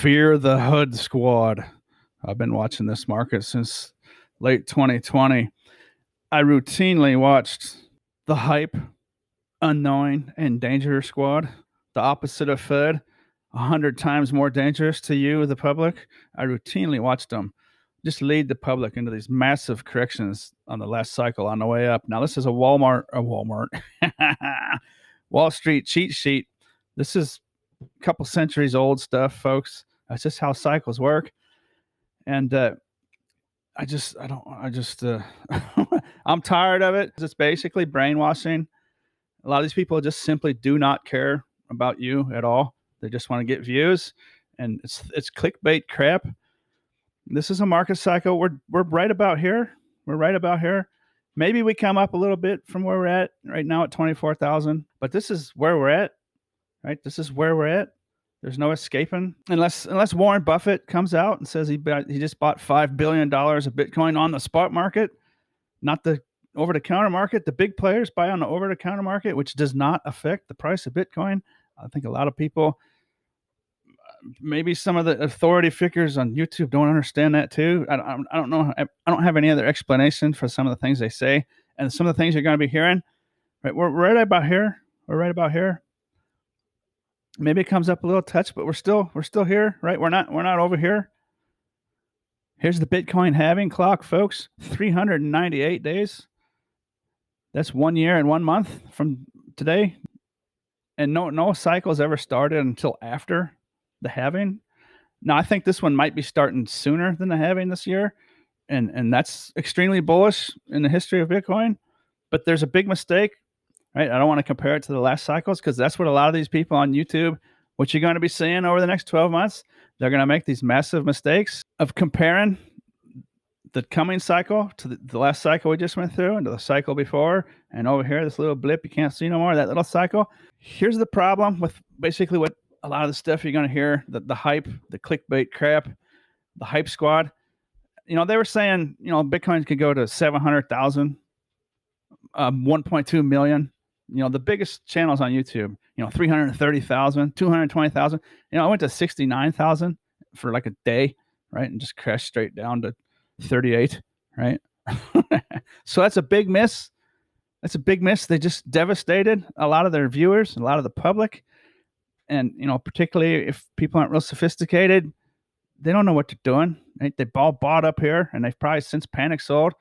Fear the HUD Squad. I've been watching this market since late 2020. I routinely watched the HYPE Unknowing and Danger Squad, the opposite of FUD, 100 times more dangerous to you, the public. I routinely watched them just lead the public into these massive corrections on the last cycle on the way up. Now, this is a Walmart, Wall Street cheat sheet. This is a couple centuries old stuff, folks. That's just how cycles work. And I'm tired of it. It's basically brainwashing. A lot of these people just simply do not care about you at all. They just want to get views, and it's clickbait crap. This is a market cycle. We're right about here. We're right about here. Maybe we come up a little bit from where we're at right now at 24,000, but this is where we're at, right? This is where we're at. There's no escaping unless Warren Buffett comes out and says he just bought $5 billion of Bitcoin on the spot market, not the over-the-counter market. The big players buy on the over-the-counter market, which does not affect the price of Bitcoin. I think a lot of people, maybe some of the authority figures on YouTube, don't understand that too. I don't know. I don't have any other explanation for some of the things they say, and some of the things you're going to be hearing. Right, we're right about here. We're right about here. Maybe it comes up a little touch, but we're still here, right? We're not over here. Here's the Bitcoin halving clock, folks. 398 days. That's 1 year and 1 month from today. And no cycles ever started until after the halving. Now, I think this one might be starting sooner than the halving this year. And that's extremely bullish in the history of Bitcoin. But there's a big mistake. Right? I don't want to compare it to the last cycles because that's what a lot of these people on YouTube, what you're going to be seeing over the next 12 months, they're going to make these massive mistakes of comparing the coming cycle to the last cycle we just went through and to the cycle before. And over here, this little blip you can't see no more, that little cycle. Here's the problem with basically what a lot of the stuff you're going to hear, the hype, the clickbait crap, the HYPE Squad. You know, they were saying, you know, Bitcoin could go to 700,000, 1.2 million. You know, the biggest channels on YouTube, you know, 330,000, 220,000. You know, I went to 69,000 for like a day, right? And just crashed straight down to 38, right? So that's a big miss. That's a big miss. They just devastated a lot of their viewers, a lot of the public. And, you know, particularly if people aren't real sophisticated, they don't know what they're doing, right? They all bought up here and they've probably since panic sold.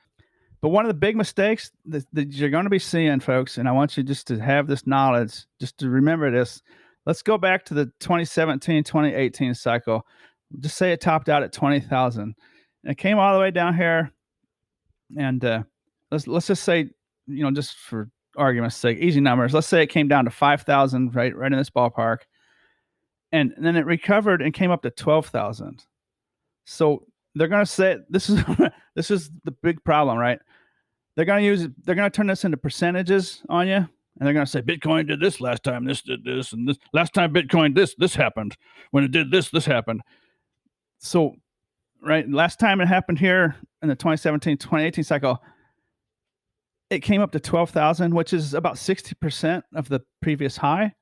But one of the big mistakes that you're going to be seeing, folks, and I want you just to have this knowledge, just to remember this. Let's go back to the 2017, 2018 cycle. Just say it topped out at 20,000. And it came all the way down here. And let's just say, you know, just for argument's sake, easy numbers. Let's say it came down to 5,000, right in this ballpark. And then it recovered and came up to 12,000. So they're going to say this is this is the big problem, right? They're going to turn this into percentages on you, and they're going to say Bitcoin did this last time, this did this, and this last time Bitcoin this happened. When it did this happened. So, right, last time it happened here in the 2017, 2018 cycle, it came up to 12,000, which is about 60% of the previous high,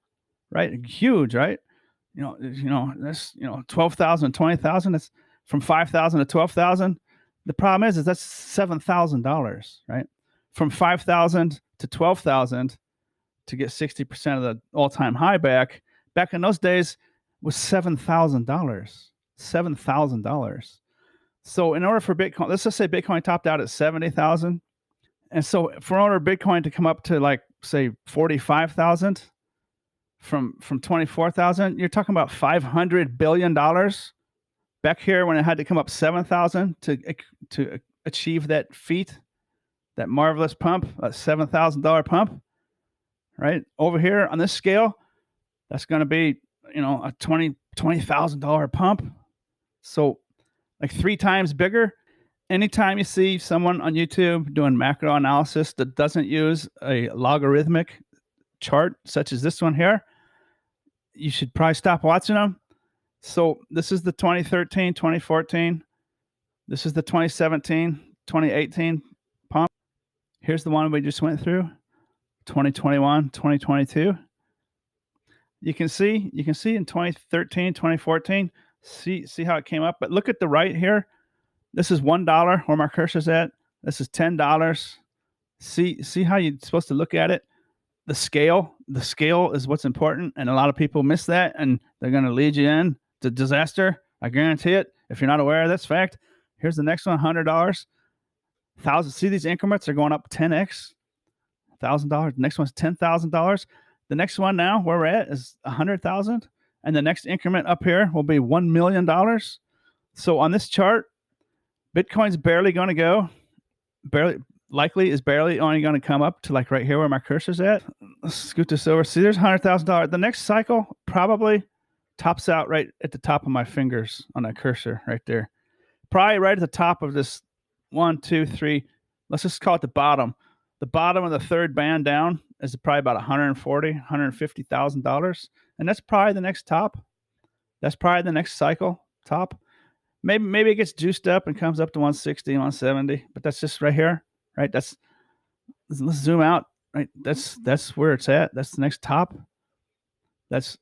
right? Huge, right? You know, that's 12,000, 20,000. It's from 5,000 to 12,000. The problem is that's $7,000, right? From 5,000 to 12,000 to get 60% of the all-time high back in those days was $7,000. $7,000. So in order for Bitcoin, let's just say Bitcoin topped out at 70,000. And so in order for Bitcoin to come up to like, say, 45,000 from 24,000, you're talking about $500 billion. Back here, when it had to come up 7,000 to achieve that feat, that marvelous pump, a $7,000 pump, right? Over here on this scale, that's going to be, you know, a $20,000 pump. So like 3 times bigger. Anytime you see someone on YouTube doing macro analysis that doesn't use a logarithmic chart such as this one here, you should probably stop watching them. So this is the 2013, 2014. This is the 2017, 2018 pump. Here's the one we just went through, 2021, 2022. You can see in 2013, 2014, See how it came up? But look at the right here. This is $1 where my cursor's at. This is $10. See how you're supposed to look at it? The scale is what's important, and a lot of people miss that, and they're going to lead you in to disaster. I guarantee it. If you're not aware of this fact, here's the next one: $100. See these increments are going up 10x. $1,000. The next one's $10,000. The next one now where we're at is $100,000, and the next increment up here will be $1 million. So on this chart, Bitcoin's barely going to go, likely is barely only going to come up to like right here where my cursor's at. Let's scoot this over. See, there's $100,000. The next cycle probably tops out right at the top of my fingers on that cursor right there. Probably right at the top of this 1, 2, 3. Let's just call it the bottom. The bottom of the third band down is probably about $140,000, $150,000, and that's probably the next top. That's probably the next cycle top. Maybe it gets juiced up and comes up to 160, 170, but that's just right here, right? Let's zoom out, right? That's where it's at. That's the next top. That's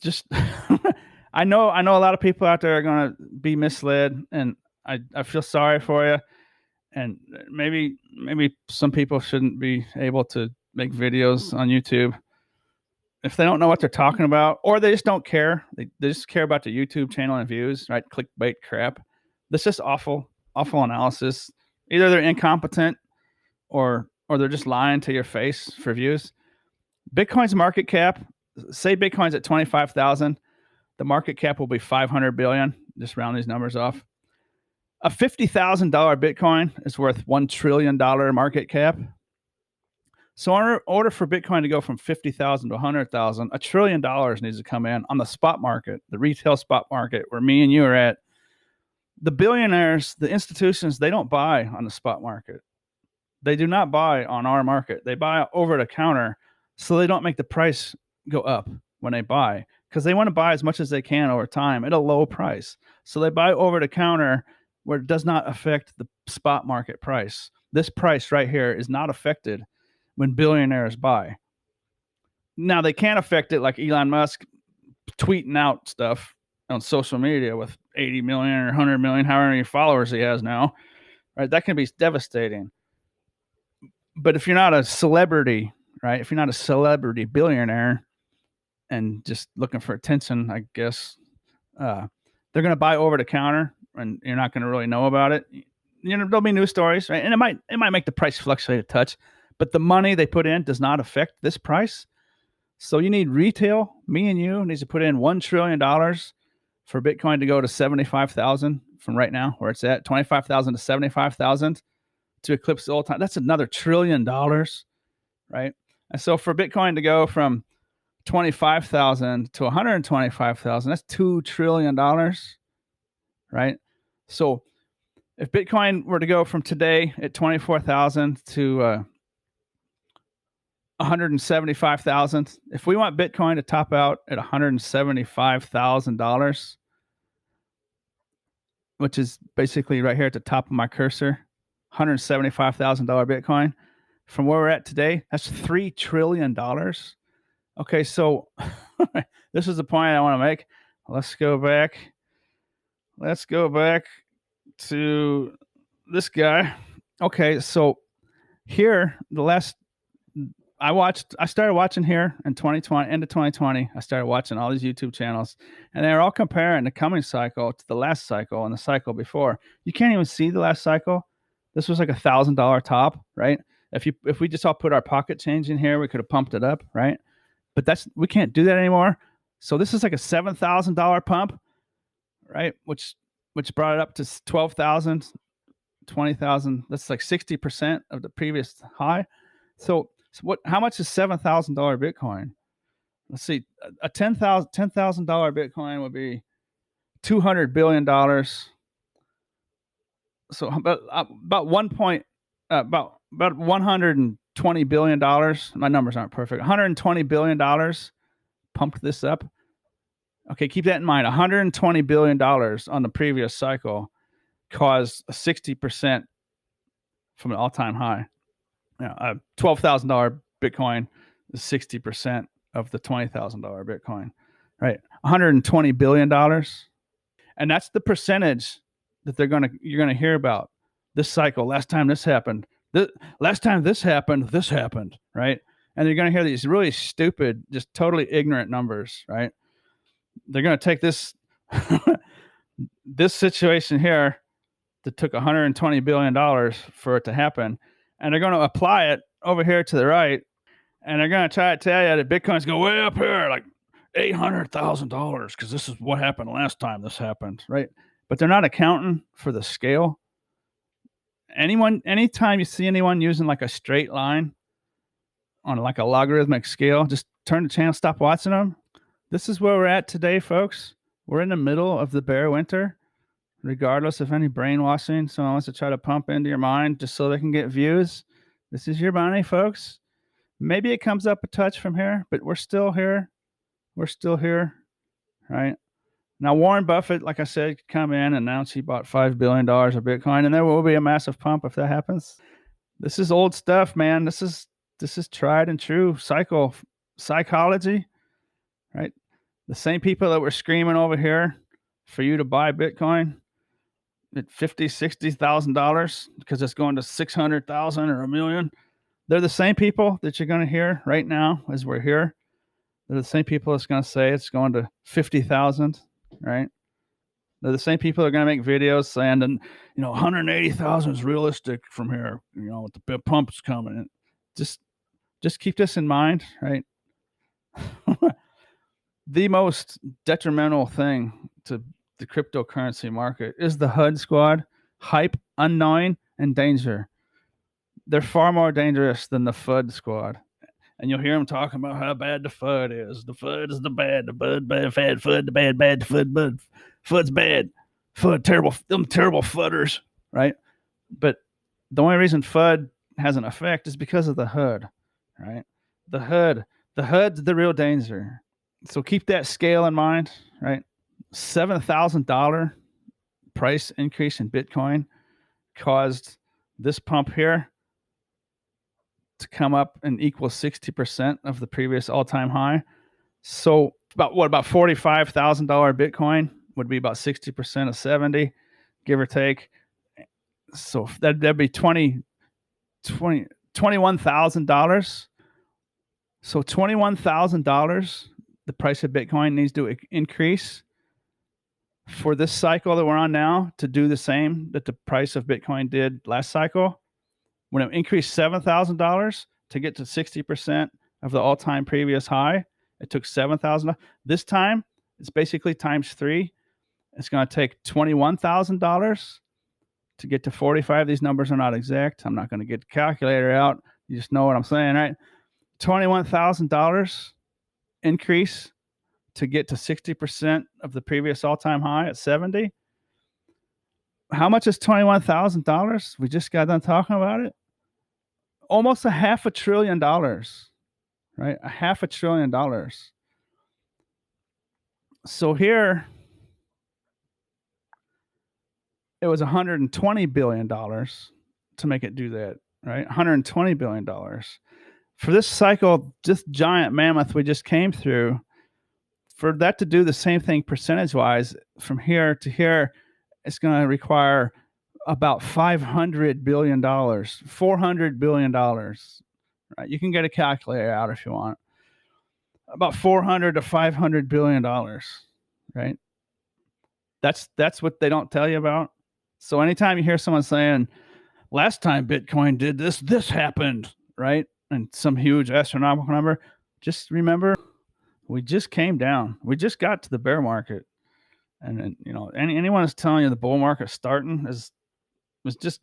just I know a lot of people out there are going to be misled, and I feel sorry for you. And maybe some people shouldn't be able to make videos on YouTube if they don't know what they're talking about, or they just don't care. They just care about the YouTube channel and views, right? Clickbait crap. That's just awful analysis. Either they're incompetent or they're just lying to your face for views. Bitcoin's market cap, say Bitcoin's at 25,000, the market cap will be 500 billion. Just round these numbers off. A $50,000 Bitcoin is worth $1 trillion market cap. So in order for Bitcoin to go from 50,000 to 100,000, $1 trillion needs to come in on the spot market, the retail spot market where me and you are at. The billionaires, the institutions, they don't buy on the spot market. They do not buy on our market. They buy over the counter, so they don't make the price go up when they buy, because they want to buy as much as they can over time at a low price. So they buy over the counter where it does not affect the spot market price. This price right here is not affected when billionaires buy. Now, they can't affect it like Elon Musk tweeting out stuff on social media with 80 million or 100 million, however many followers he has now, right? That can be devastating. But if you're not a celebrity, right? If you're not a celebrity billionaire and just looking for attention, I guess, they're going to buy over the counter, and you're not going to really know about it. You know, there'll be news stories, right? And it might make the price fluctuate a touch, but the money they put in does not affect this price. So you need retail. Me and you needs to put in $1 trillion for Bitcoin to go to 75,000 from right now, where it's at 25,000 to 75,000 to eclipse the old time. That's another $1 trillion, right? And so for Bitcoin to go from 25,000 to 125,000, that's $2 trillion, right? So if Bitcoin were to go from today at 24,000 to 175,000, if we want Bitcoin to top out at $175,000, which is basically right here at the top of my cursor, $175,000 Bitcoin, from where we're at today, that's $3 trillion. Okay, so this is the point I want to make. Let's go back to this guy. Okay, so here, I started watching here in 2020, end of 2020. I started watching all these YouTube channels, and they're all comparing the coming cycle to the last cycle and the cycle before. You can't even see the last cycle. This was like $1,000 top, right? If we just all put our pocket change in here, we could have pumped it up, right? But we can't do that anymore. So this is like a $7,000 pump, right? Which brought it up to 12,000, 20,000. That's like 60% of the previous high. So how much is $7,000 Bitcoin? Let's see. A $10,000 Bitcoin would be $200 billion. So about $120 billion. My numbers aren't perfect. $120 billion pumped this up. Okay, keep that in mind. $120 billion on the previous cycle caused a 60% from an all-time high. A $12,000 Bitcoin is 60% of the $20,000 Bitcoin, right? $120 billion. And that's the percentage that you're gonna hear about this cycle. Last time this happened, last time this happened, right? And you're gonna hear these really stupid, just totally ignorant numbers, right? They're gonna take this this situation here that took $120 billion for it to happen, and they're gonna apply it over here to the right, and they're gonna try to tell you that Bitcoin's going way up here, like $800,000, because this is what happened last time this happened, right? But they're not accounting for the scale. Anytime you see anyone using like a straight line on like a logarithmic scale, just turn the channel, stop watching them. This is where we're at today, folks. We're in the middle of the bear winter, regardless of any brainwashing someone wants to try to pump into your mind just so they can get views. This is your money, folks. Maybe it comes up a touch from here, but we're still here. We're still here, right? Now, Warren Buffett, like I said, could come in and announce he bought $5 billion of Bitcoin, and there will be a massive pump if that happens. This is old stuff, man. This is tried and true psychology, right? The same people that were screaming over here for you to buy Bitcoin at $50,000, $60,000 because it's going to 600,000 or a million. They're the same people that you're going to hear right now as we're here. They're the same people that's going to say it's going to 50,000, right? They're the same people that are going to make videos saying, and 180,000 is realistic from here. With the pump's coming. Just keep this in mind, right? The most detrimental thing to the cryptocurrency market is the HUD Squad, HYPE, Unknowing, and Danger. They're far more dangerous than the FUD Squad. And you'll hear them talking about how bad the FUD is. The FUD is the bad, the bud bad, fad FUD, the bad, the FUD, bud. FUD's bad. FUD terrible, them terrible FUDers, right? But the only reason FUD has an effect is because of the HUD, right? The HUD's the real danger. So keep that scale in mind, right? $7,000 price increase in Bitcoin caused this pump here to come up and equal 60% of the previous all-time high. So about $45,000 Bitcoin would be about 60% of 70, give or take. So that'd be $21,000. So $21,000, the price of Bitcoin needs to increase for this cycle that we're on now to do the same that the price of Bitcoin did last cycle. When it increased $7,000 to get to 60% of the all-time previous high, it took $7,000. This time, it's basically times 3. It's going to take $21,000 to get to 45. These numbers are not exact. I'm not going to get the calculator out. You just know what I'm saying, right? $21,000 increase to get to 60% of the previous all-time high at 70. How much is $21,000? We just got done talking about it. Almost $500 billion, right? $500 billion. So here, it was $120 billion to make it do that, right? $120 billion. For this cycle, this giant mammoth we just came through, for that to do the same thing percentage-wise from here to here, it's going to require about $500 billion, $400 billion. Right? You can get a calculator out if you want. About $400 to $500 billion, right? That's what they don't tell you about. So anytime you hear someone saying, last time Bitcoin did this, this happened, right? And some huge astronomical number, just remember, we just came down. We just got to the bear market. And anyone who's telling you the bull market's starting was just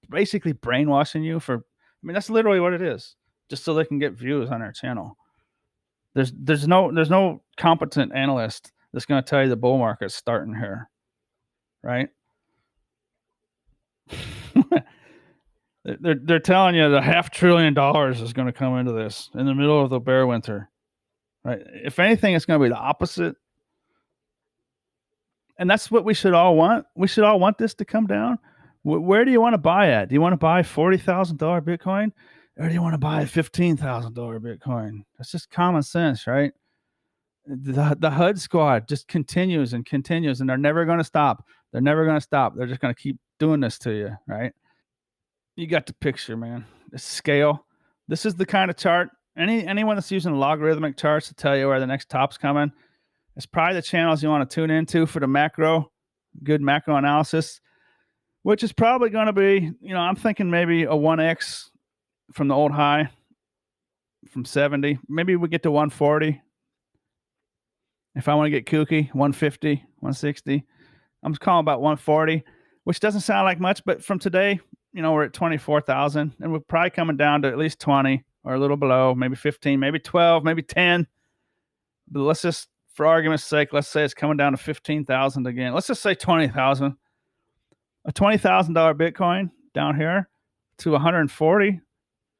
basically brainwashing you that's literally what it is, just so they can get views on our channel. There's no competent analyst that's going to tell you the bull market's starting here, right? They're telling you the $500 billion is going to come into this in the middle of the bear winter, right? If anything, it's going to be the opposite. And that's what we should all want. We should all want this to come down. Where do you want to buy at? Do you want to buy $40,000 Bitcoin, or do you want to buy $15,000 Bitcoin? That's just common sense, right? The HUD Squad just continues and continues, and they're never going to stop. They're never going to stop. They're just going to keep doing this to you, right? You got the picture, man. The scale. This is the kind of chart. Anyone that's using logarithmic charts to tell you where the next top's coming, it's probably the channels you want to tune into for the macro, good macro analysis, which is probably going to be, I'm thinking maybe a 1x from the old high from 70. Maybe we get to 140. If I want to get kooky, 150, 160. I'm calling about 140, which doesn't sound like much, but from today, we're at 24,000, and we're probably coming down to at least 20 or a little below, maybe 15, maybe 12, maybe 10. But let's just, for argument's sake, let's say it's coming down to 15,000 again. Let's just say 20,000. A $20,000 Bitcoin down here to 140.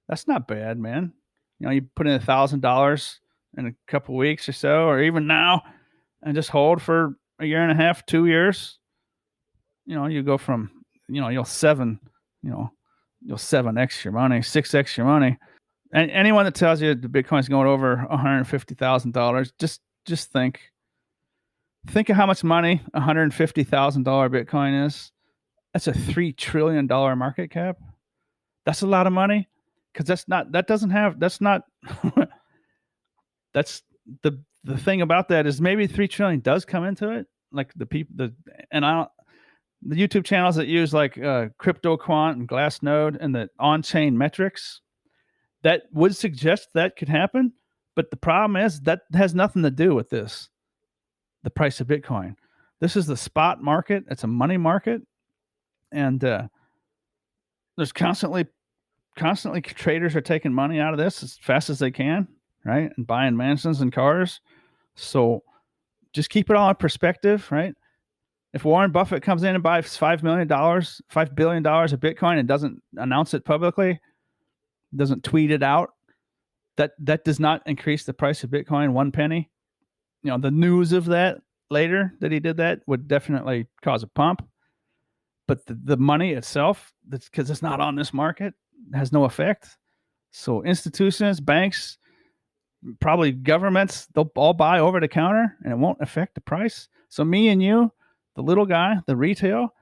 That's not bad, man. You put in $1,000 in a couple weeks or so, or even now, and just hold for a year and a half, 2 years. You go from, you'll 7x your money, 6x your money. And anyone that tells you the Bitcoin's going over $150,000, just think of how much money $150,000 Bitcoin is. That's a $3 trillion market cap. That's a lot of money, because that's the thing about that is maybe 3 trillion does come into it. Like the YouTube channels that use like Crypto Quant and Glassnode and the on-chain metrics, that would suggest that could happen. But the problem is that has nothing to do with this, the price of Bitcoin. This is the spot market. It's a money market. And there's constantly traders are taking money out of this as fast as they can, right? And buying mansions and cars. So just keep it all in perspective, right? If Warren Buffett comes in and buys $5 billion of Bitcoin and doesn't announce it publicly, doesn't tweet it out, that does not increase the price of Bitcoin 1 penny. The news of that later that he did that would definitely cause a pump. But the money itself, that's because it's not on this market, has no effect. So institutions, banks, probably governments, they'll all buy over the counter, and it won't affect the price. So me and you, the little guy, the retail,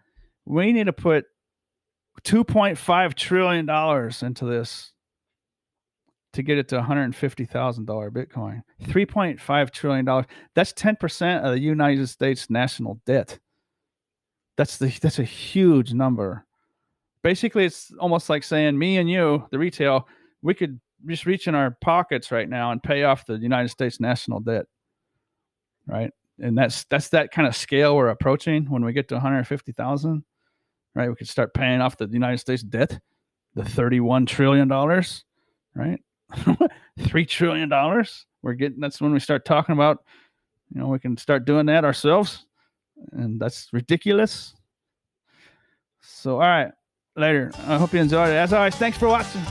we need to put $2.5 trillion into this to get it to $150,000 Bitcoin. $3.5 trillion. That's 10% of the United States national debt. That's a huge number. Basically, it's almost like saying me and you, the retail, we could just reach in our pockets right now and pay off the United States national debt, right? And that's that kind of scale we're approaching when we get to 150,000, right? We could start paying off the United States debt, the $31 trillion, right? $3 trillion. That's when we start talking about, we can start doing that ourselves. And that's ridiculous. So, all right, later. I hope you enjoyed it. As always, thanks for watching.